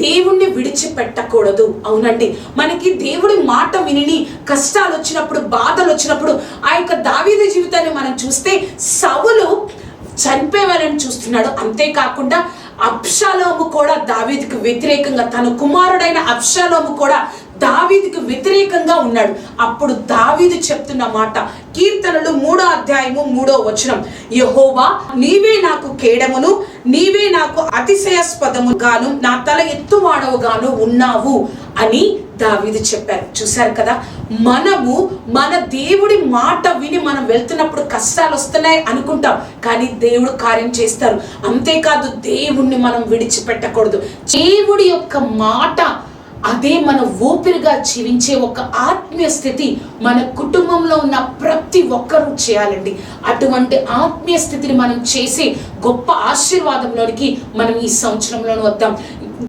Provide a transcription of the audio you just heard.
దేవుణ్ణి విడిచిపెట్టకూడదు. అవునండి, మనకి దేవుడి మాట విని కష్టాలు వచ్చినప్పుడు, బాధలు వచ్చినప్పుడు ఆ యొక్క దావీదు జీవితాన్ని మనం చూస్తే సౌలు చనిపోవాలని చూస్తున్నాడు. అంతేకాకుండా అబ్షాలోము కూడా దావీదుకు వ్యతిరేకంగా, తన కుమారుడైన అబ్షాలోము కూడా దావీదుకు వ్యతిరేకంగా ఉన్నాడు. అప్పుడు దావీదు చెప్తున్న మాట కీర్తనలు 3వ అధ్యాయము 3వ వచనం, యెహోవా నీవే నాకు కేడమును, నీవే నాకు అతిశయాస్పదముగాను, నా తల ఎత్తువాడవుగాను ఉన్నావు అని దావీదు చెప్పారు. చూశారు కదా, మనము మన దేవుడి మాట విని మనం వెళ్తున్నప్పుడు కష్టాలు వస్తున్నాయి అనుకుంటాం, కానీ దేవుడు కార్యం చేస్తారు. అంతేకాదు, దేవుణ్ణి మనం విడిచిపెట్టకూడదు. దేవుడి యొక్క మాట అదే మన ఊపిరిగా జీవించే ఒక ఆత్మీయ స్థితి మన కుటుంబంలో ఉన్న ప్రతి ఒక్కరూ చేయాలండి. అటువంటి ఆత్మీయ స్థితిని మనం చేసే గొప్ప ఆశీర్వాదంలోనికి మనం ఈ సంవత్సరంలోనే వద్దాం.